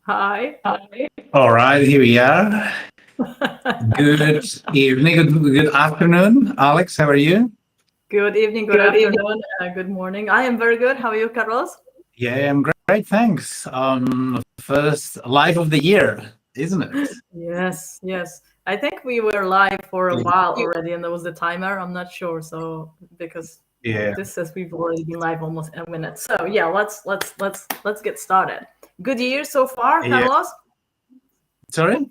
Hi. All right, here we are. Good evening, good afternoon. Alex, how are you? Good evening, good afternoon, good morning. I am very good. How are you, Carlos? Yeah, I'm great, thanks. First live of the year, isn't it? Yes, yes. I think we were live for a while already, and there was the timer. I'm not sure, so because Yeah. this says we've already been live almost a minute. So yeah, let's get started. Good year so far, Yeah. Carlos. Sorry?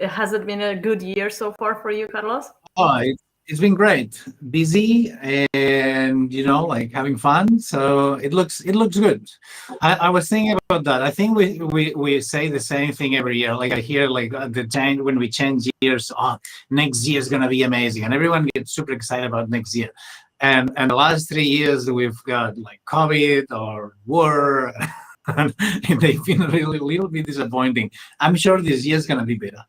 Has it been a good year so far for you, Carlos? Oh, it's been great. Busy and like having fun. So it looks good. I was thinking about that. I think we say the same thing every year. Like I hear like at the time when we change years, oh, next year is gonna be amazing, and everyone gets super excited about next year. And the last 3 years we've got like COVID or war, and they've been really a little bit disappointing. I'm sure this year is gonna be better.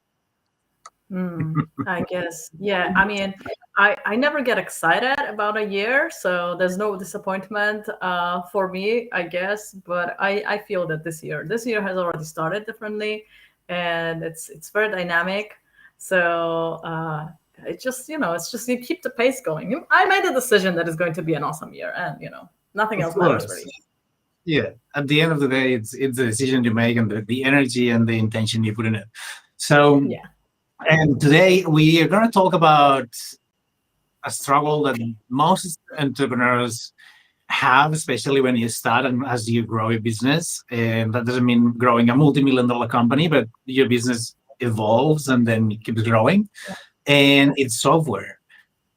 I guess. Yeah. I mean, I never get excited about a year, so there's no disappointment for me, I guess. But I feel that this year has already started differently, and it's very dynamic. So it's just you keep the pace going. I made a decision that it's going to be an awesome year, and nothing Of else matters course. really. Yeah, at the end of the day, it's the decision you make and the energy and the intention you put in it. So, Yeah. and today we are going to talk about a struggle that most entrepreneurs have, especially when you start and as you grow your business. And that doesn't mean growing a multi-million dollar company, but your business evolves and then it keeps growing. And it's software.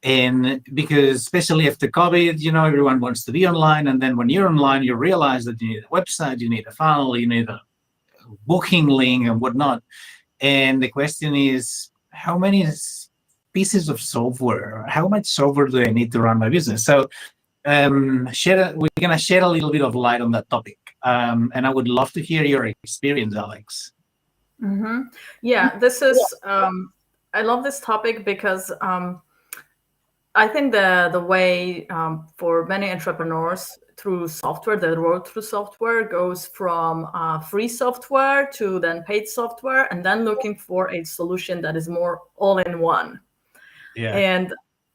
And because especially after COVID, everyone wants to be online. And then when you're online, you realize that you need a website, you need a funnel, you need a booking link and whatnot. And the question is, how many pieces of software, how much software do I need to run my business? So we're going to shed a little bit of light on that topic. And I would love to hear your experience, Alex. Yeah. This is. I love this topic because I think the way for many entrepreneurs through software, the road through software goes from free software to then paid software, and then looking for a solution that is more all in one. Yeah. And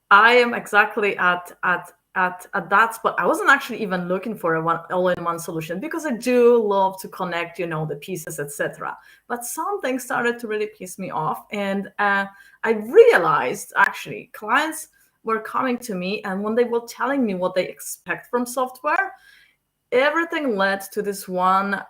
I am exactly at that spot. I wasn't actually even looking for a one all-in-one solution because I do love to connect, the pieces, etc. But something started to really piss me off, and I realized actually clients were coming to me, and when they were telling me what they expect from software, everything led to this one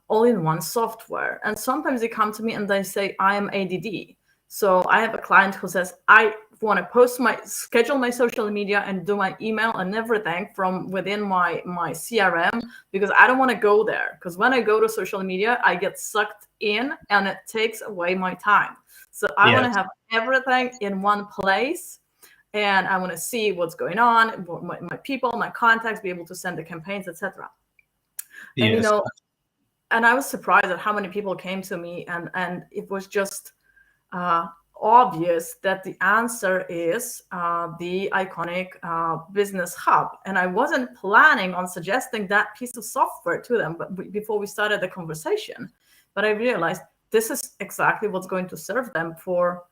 all-in-one software. And sometimes they come to me and they say, I am ADD. So I have a client who says, I want to schedule my social media and do my email and everything from within my CRM, because I don't want to go there. Because when I go to social media, I get sucked in and it takes away my time. So I want to Yes. have everything in one place, and I want to see what's going on, my people, my contacts, be able to send the campaigns, etc. And Yes. and I was surprised at how many people came to me, and it was just uh, obvious that the answer is the iconic Business Hub. And I wasn't planning on suggesting that piece of software to them, but before we started the conversation, but I realized this is exactly what's going to serve them for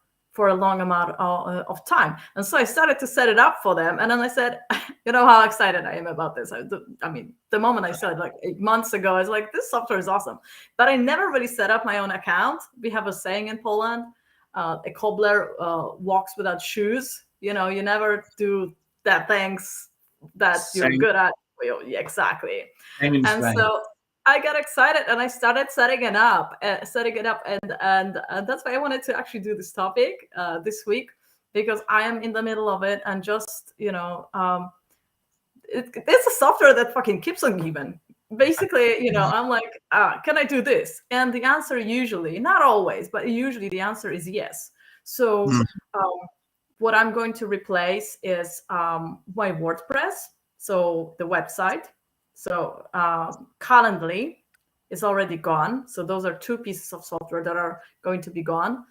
a long amount of time. And so I started to set it up for them. And then I said, you know how excited I am about this. I mean, the moment I said like 8 months ago, I was like, this software is awesome. But I never really set up my own account. We have a saying in Poland, a cobbler walks without shoes. You never do that things that you're Same, good at. Yeah, exactly. same in And Spain. so I got excited and I started setting it up, and that's why I wanted to actually do this topic this week, because I am in the middle of it, and just it's a software that fucking keeps on giving. Basically, I'm like, can I do this? And the answer usually, not always, but usually the answer is yes. So Mm. um, what I'm going to replace is my WordPress, so the website. So Calendly is already gone. So those are two pieces of software that are going to be gone.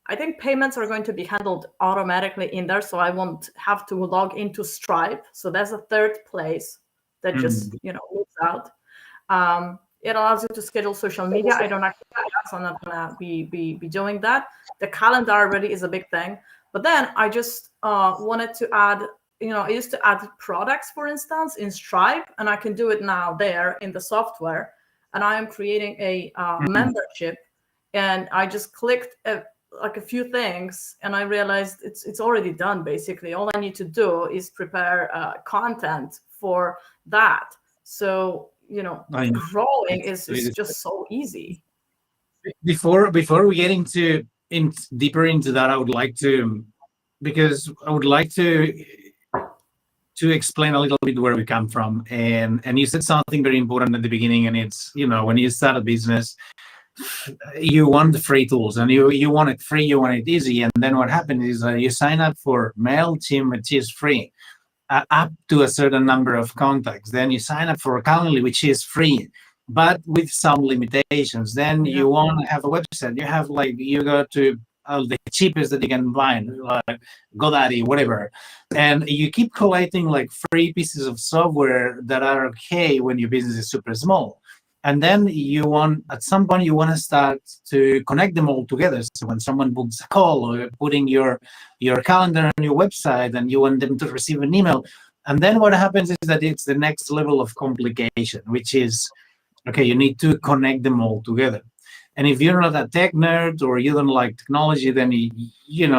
I think payments are going to be handled automatically in there, so I won't have to log into Stripe. So that's a third place that just moves out. It allows you to schedule social media. I don't actually do that, so I'm not gonna be doing that. The calendar already is a big thing, but then I just wanted to add. I used to add products, for instance, in Stripe, and I can do it now there in the software. And I am creating a membership, and I just clicked like a few things, and I realized it's already done. Basically, all I need to do is prepare content for that. So growing is just so easy. Before we get into deeper into that, I would like to explain a little bit where we come from, and you said something very important at the beginning, and it's when you start a business, you want the free tools, and you want it free, you want it easy, and then what happens is you sign up for MailChimp, which is free, up to a certain number of contacts. Then you sign up for Calendly, which is free, but with some limitations. Then you want to have a website. You go to the cheapest that you can find, like GoDaddy, whatever, and you keep collecting like free pieces of software that are okay when your business is super small. And then at some point you want to start to connect them all together. So when someone books a call, or you're putting your calendar on your website, and you want them to receive an email, and then what happens is that it's the next level of complication, which is, okay, you need to connect them all together. And if you're not a tech nerd, or you don't like technology, then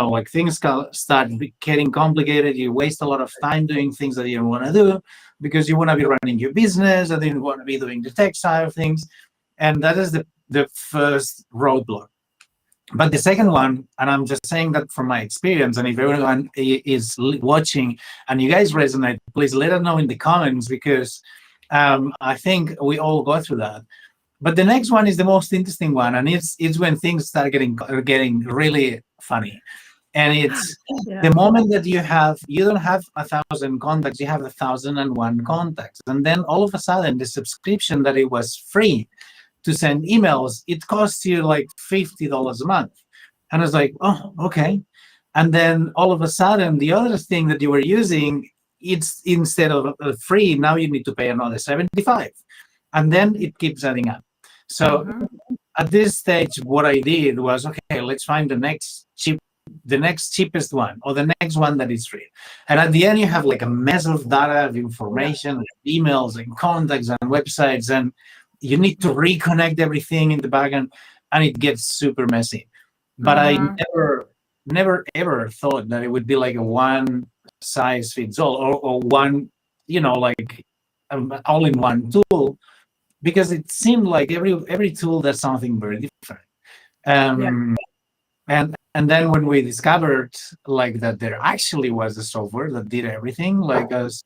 like things start getting complicated. You waste a lot of time doing things that you don't want to do, because you want to be running your business, and then you want to be doing the tech side of things. And that is the first roadblock. But the second one, and I'm just saying that from my experience, and if everyone is watching and you guys resonate, please let us know in the comments, because I think we all go through that. But the next one is the most interesting one, and it's when things start getting really funny. And it's the moment that you don't have 1,000 contacts, you have 1,001 contacts. And then all of a sudden, the subscription that it was free to send emails, it costs you like $50 a month. And I was like, oh, okay. And then all of a sudden, the other thing that you were using, it's instead of free, now you need to pay another $75. And then it keeps adding up. So at this stage, what I did was, okay, let's find the next cheapest one, or the next one that is free. And at the end, you have like a mess of data, of information, emails and contacts and websites, and you need to reconnect everything in the back end, and it gets super messy. But I never ever thought that it would be like a one size fits all, or one, like all-in-one tool, because it seemed like every tool does something very different. And then when we discovered like that there actually was a software that did everything, like us,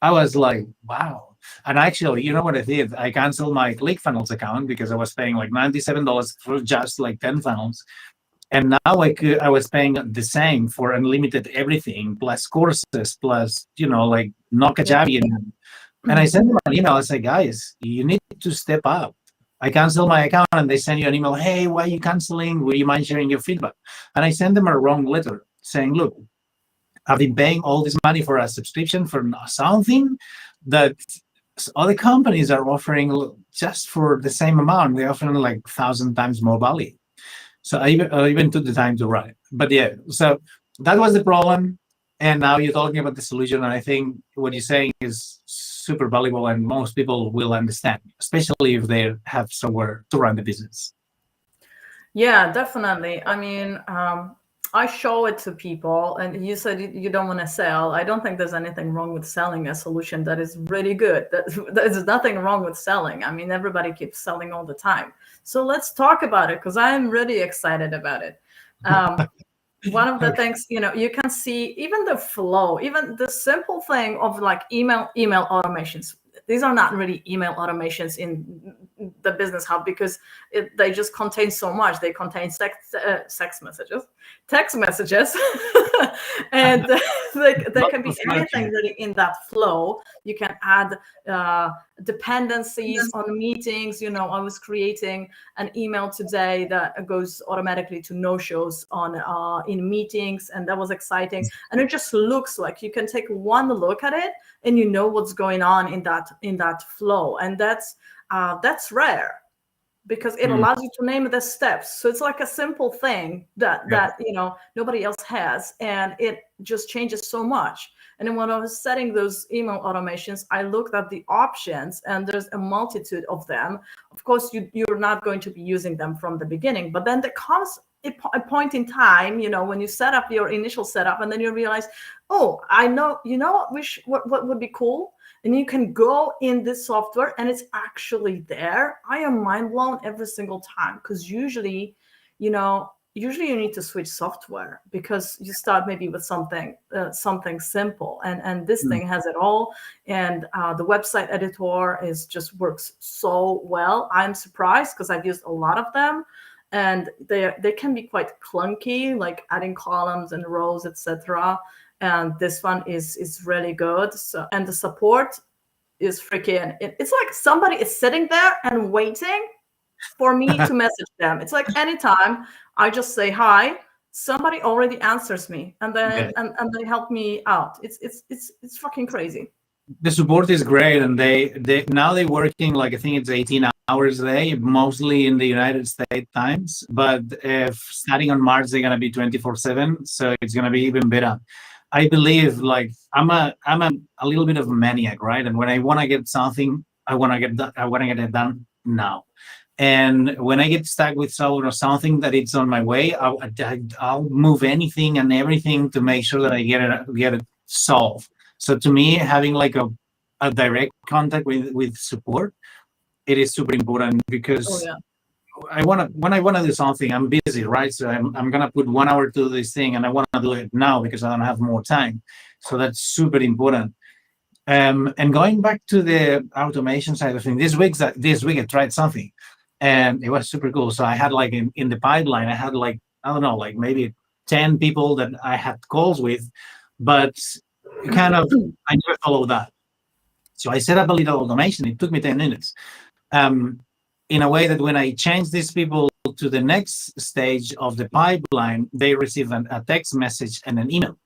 I was like, wow. And actually, you know what I did? I canceled my ClickFunnels account, because I was paying like $97 for just like 10 funnels. And now I was paying the same for unlimited everything, plus courses, plus, like Notkajabi. And I sent them an email. I said, guys, you need to step up. I canceled my account, and they send you an email. Hey, why are you canceling? Would you mind sharing your feedback? And I sent them a wrong letter saying, look, I've been paying all this money for a subscription for something that other companies are offering just for the same amount. They're offering like 1,000 times more value. So I even took the time to write. But yeah, so that was the problem. And now you're talking about the solution. And I think what you're saying is super valuable, and most people will understand, especially if they have somewhere to run the business. Yeah, definitely. I mean, I show it to people, and you said you don't want to sell. I don't think there's anything wrong with selling a solution that is really good. There's nothing wrong with selling. I mean, everybody keeps selling all the time. So let's talk about it, because I'm really excited about it. One of the things, you can see even the flow, even the simple thing of like email automations. These are not really email automations in the Business Hub because they just contain so much. They contain text messages, and there can be anything really in that flow. You can add dependencies on meetings. I was creating an email today that goes automatically to no-shows on in meetings, and that was exciting. And it just looks like you can take one look at it and you know what's going on in that flow, and that's rare because it allows you to name the steps. So it's like a simple thing that nobody else has, and it just changes so much. And then when I was setting those email automations, I looked at the options, and there's a multitude of them. Of course, you're not going to be using them from the beginning, but then there comes a point in time, when you set up your initial setup, and then you realize, oh, I know, what would be cool? And you can go in this software and it's actually there. I am mind blown every single time, because usually you need to switch software because you start maybe with something simple, and this thing has it all. And the website editor just works so well. I'm surprised because I've used a lot of them, and they can be quite clunky, like adding columns and rows, etc. And this one is really good. So, and the support is freaking, it's like somebody is sitting there and waiting for me to message them. It's like anytime I just say hi, somebody already answers me, and then and they help me out. It's fucking crazy. The support is great, and they now they're working like, I think it's 18 hours a day, mostly in the United States times. But if starting on March, they're gonna be 24/7, so it's gonna be even better. I believe, like, I'm a little bit of a maniac, right? And when I want to get something, I want to get it done now. And when I get stuck with something that it's on my way, I'll move anything and everything to make sure that I get it solved. So to me, having like a direct contact with support, it is super important, because when I want to do something, I'm busy, right? So I'm gonna put 1 hour to do this thing, and I want to do it now because I don't have more time. So that's super important. And going back to the automation side of things, this week I tried something, and it was super cool. So I had like in the pipeline, I had like, I don't know, like maybe 10 people that I had calls with, but kind of I never followed that. So I set up a little automation. It took me 10 minutes. In a way that when I change these people to the next stage of the pipeline, they receive a text message and an email.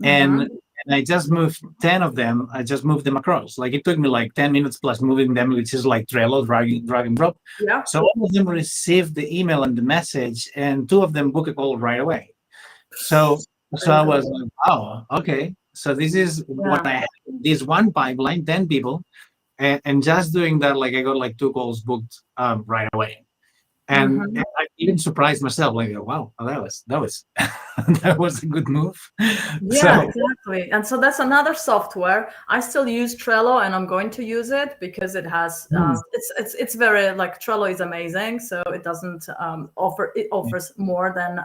And I just moved 10 of them. I just moved them across. Like, it took me like 10 minutes plus moving them, which is like Trello, drag and drop. Yeah. So all of them received the email and the message, and 2 of them book a call right away. So I was like, wow, okay. So this is what I had. This one pipeline, 10 people. And just doing that, like, I got like 2 calls booked right away, and I even surprised myself. Like, wow, that was that was a good move. Yeah, exactly. And so that's another software. I still use Trello, and I'm going to use it because it has it's very, like, Trello is amazing. So it doesn't offers more than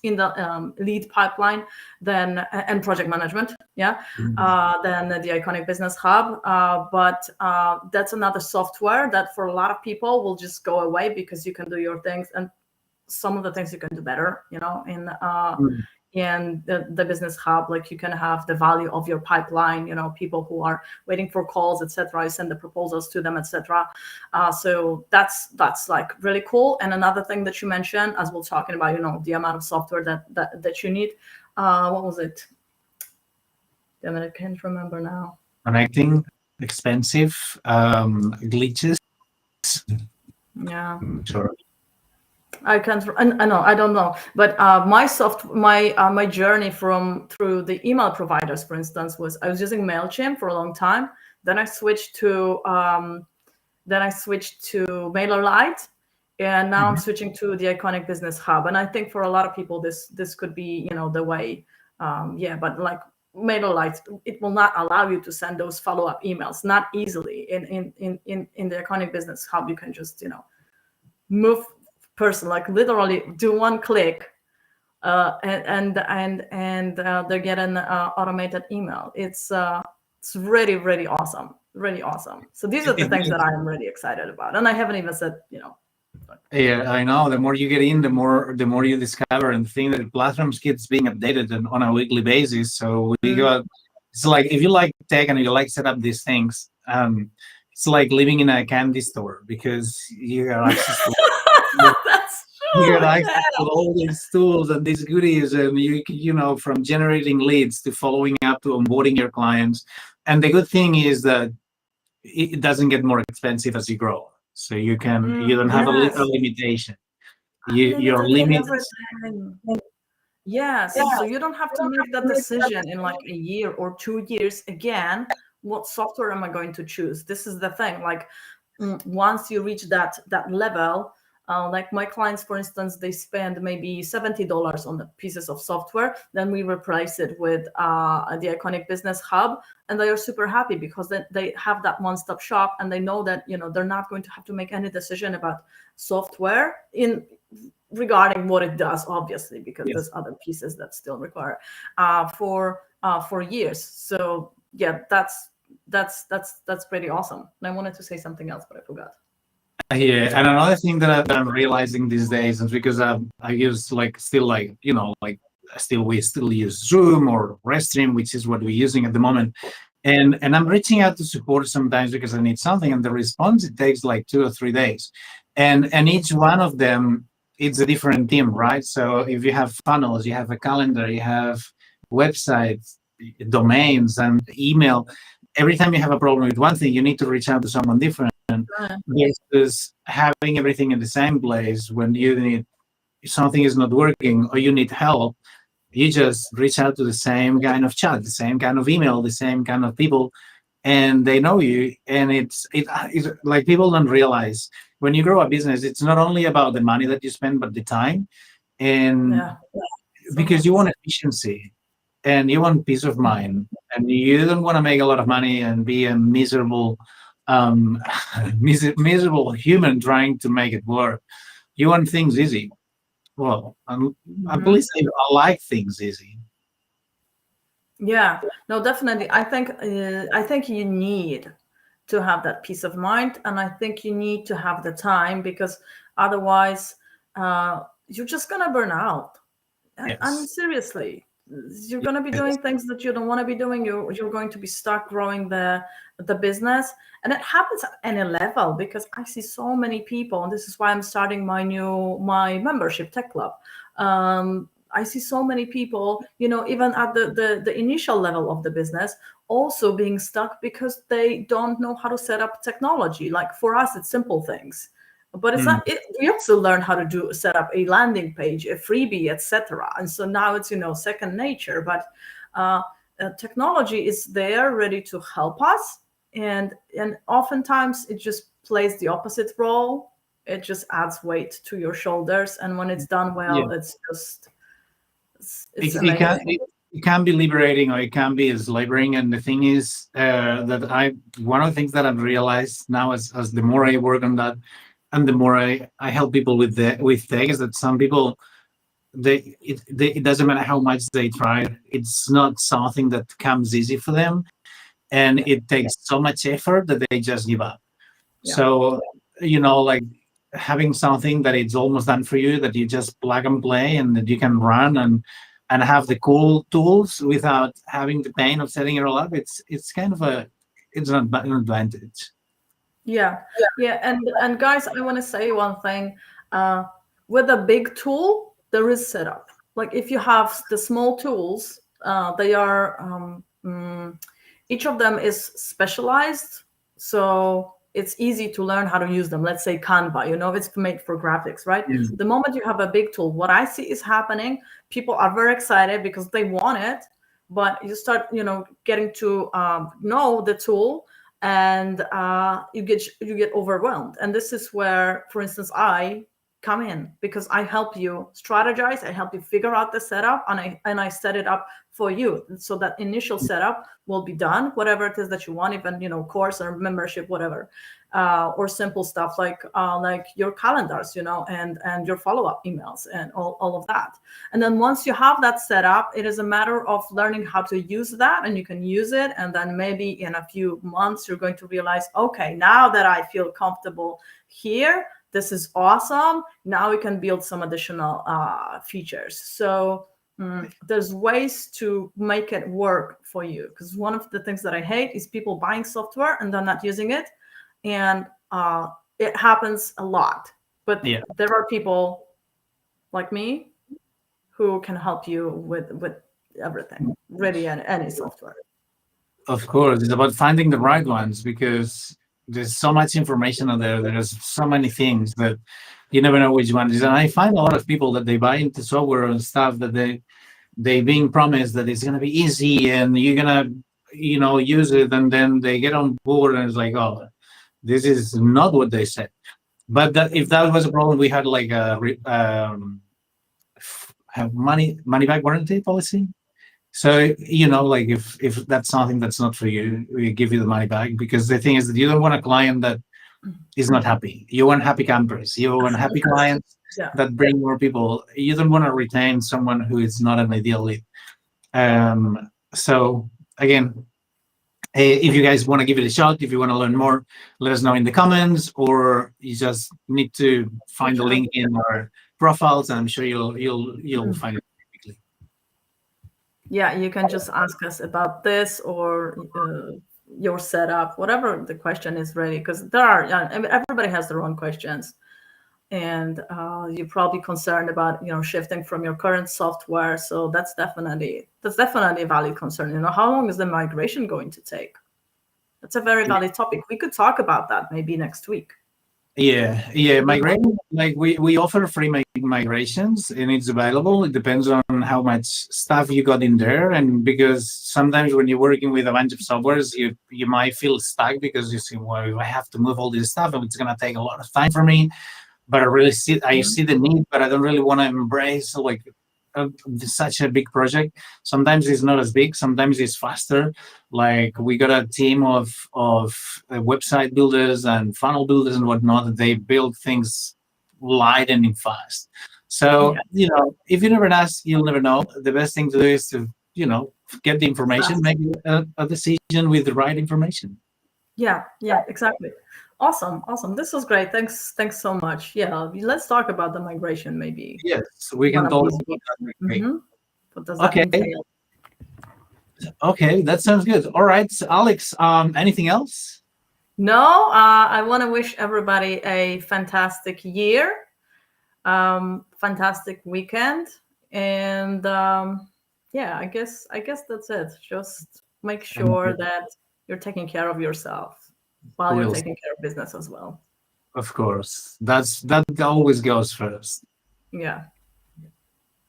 in the lead pipeline and project management, than the Iconic Business Hub. But that's another software that for a lot of people will just go away, because you can do your things, and some of the things you can do better, in the Business Hub. Like, you can have the value of your pipeline, people who are waiting for calls, etc. You send the proposals to them, etc. So that's like really cool. And another thing that you mentioned, as we're talking about, the amount of software that you need. What was it? Damn it, I can't remember now. Connecting, expensive, glitches. Yeah. Sure. I can't. I don't know. But my journey through the email providers, for instance, was I was using Mailchimp for a long time. Then I switched to MailerLite, and now I'm switching to the Iconic Business Hub. And I think for a lot of people, this could be the way. But like MailerLite, it will not allow you to send those follow-up emails, not easily. In the Iconic Business Hub, you can just move person, like literally do one click, and they get an automated email. It's really, really awesome. really awesome. So these are the things that I'm really excited about, and I haven't even said, Yeah, I know. The more you get in, the more you discover and think that the platforms keeps being updated on a weekly basis. So we got it's like if you like tech and you like set up these things, it's like living in a candy store because you got access to That's you true. got access to all these tools and these goodies, and from generating leads to following up to onboarding your clients. And the good thing is that it doesn't get more expensive as you grow. So you don't have a Yes, limitation. Your unlimited limit. everything. Yes, so you don't have to make that decision in like a year or 2 years again. What software am I going to choose? This is the thing. Like once you reach that level, like my clients, for instance, they spend maybe $70 on the pieces of software. Then we replace it with the Iconic Business Hub, and they are super happy because then they have that one-stop shop, and they know that they're not going to have to make any decision about software in regarding what it does, obviously, because Yes. there's other pieces that still require for years. So yeah, that's pretty awesome. And I wanted to say something else, but I forgot. Yeah, and another thing that I'm realizing these days is because I use we still use Zoom or Restream, which is what we're using at the moment, and I'm reaching out to support sometimes because I need something, and the response it takes like 2 or 3 days, and each one of them it's a different team, right? So if you have funnels, you have a calendar, you have websites, domains, and email. Every time you have a problem with one thing, you need to reach out to someone different. Versus having everything in the same place when you need something is not working or you need help, you just reach out to the same kind of chat, the same kind of email, the same kind of people, and they know you. And it's like people don't realize when you grow a business, it's not only about the money that you spend, but the time. And Yeah. because you want efficiency and you want peace of mind, and you don't want to make a lot of money and be a miserable miserable human trying to make it work. You want things easy. Well, I Mhm. believe I like things easy. Yeah, no, definitely. I think you need to have that peace of mind, and I think you need to have the time, because otherwise, you're just gonna burn out. I mean, Yes. seriously, you're going to be doing things that you don't want to be doing. You're going to be stuck growing the business, and it happens at any level, because I see so many people, and this is why I'm starting my membership tech club. I see so many people, even at the initial level of the business, also being stuck because they don't know how to set up technology. Like for us, it's simple things, but it's Mm. not we also learn how to set up a landing page, a freebie, etc. And so now it's second nature. But technology is there ready to help us, and oftentimes it just plays the opposite role. It just adds weight to your shoulders, and when it's done Yeah. well, it's just it's It can amazing. it can be liberating or it can be enslaving. And the thing is that one of the things that I've realized now as the more I work on that and the more I help people with tech is that some people it doesn't matter how much they try, it's not something that comes easy for them, and it takes so much effort that they just give up. Yeah. So like having something that it's almost done for you, that you just plug and play and that you can run and have the cool tools without having the pain of setting it all up, it's kind of an advantage. Yeah, yeah, and guys, I want to say one thing. Uh, with a big tool, there is setup. Like if you have the small tools, they are each of them is specialized, so it's easy to learn how to use them. Let's say Canva, it's made for graphics, right? Mm. The moment you have a big tool, what I see is happening, people are very excited because they want it, but you start, getting to know the tool, and you get overwhelmed. And this is where, for instance, I come in, because I help you strategize, I help you figure out the setup, and I set it up for you. So that initial setup will be done, whatever it is that you want, even, course or membership, whatever, or simple stuff like your calendars, and your follow-up emails and all of that. And then once you have that set up, it is a matter of learning how to use that, and you can use it. And then maybe in a few months, you're going to realize, okay, now that I feel comfortable here, this is awesome. Now we can build some additional features. So there's ways to make it work for you. Because one of the things that I hate is people buying software and then not using it. And it happens a lot. But there are people like me who can help you with everything, really, any software. Of course, it's about finding the right ones, because there's so much information out there. There's so many things that you never know which one is. And I find a lot of people that they buy into software and stuff that they being promised that it's gonna be easy and you're gonna use it, and then they get on board and it's like, oh, this is not what they said. But if that was a problem, we had like a have money back warranty policy. So, like if that's something that's not for you, we give you the money back, because the thing is that you don't want a client that is not happy. You want happy campers. You want happy clients that bring more people. You don't want to retain someone who is not an ideal lead. So again, if you guys want to give it a shot, if you want to learn more, let us know in the comments, or you just need to find the link in our profiles, and I'm sure you'll find it. Yeah, you can just ask us about this or your setup, whatever the question is, really, because everybody has their own questions, and you're probably concerned about shifting from your current software. So that's definitely a valid concern. How long is the migration going to take? That's a very valid topic. We could talk about that maybe next week. Yeah. Migration, like we offer free migrations, and it's available. It depends on how much stuff you got in there, and because sometimes when you're working with a bunch of softwares, you might feel stuck because you see, well, I have to move all this stuff, and it's gonna take a lot of time for me. But I see the need, but I don't really want to embrace like such a big project. Sometimes it's not as big, sometimes it's faster. Like we got a team of website builders and funnel builders and whatnot, that they build things light and fast. So if you never ask, you'll never know. The best thing to do is to get the information, make a decision with the right information. Yeah, exactly. Awesome. This was great. Thanks so much. Yeah, let's talk about the migration maybe. Yes, we can talk about that. What does that entail? Okay, that sounds good. All right, so Alex, anything else? No, I want to wish everybody a fantastic year, fantastic weekend, and I guess that's it. Just make sure that you're taking care of yourself while you're taking care of business as well. Of course, that always goes first. Yeah.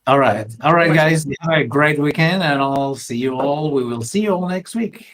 All right, guys. Have a great weekend, and I'll see you all. We will see you all next week.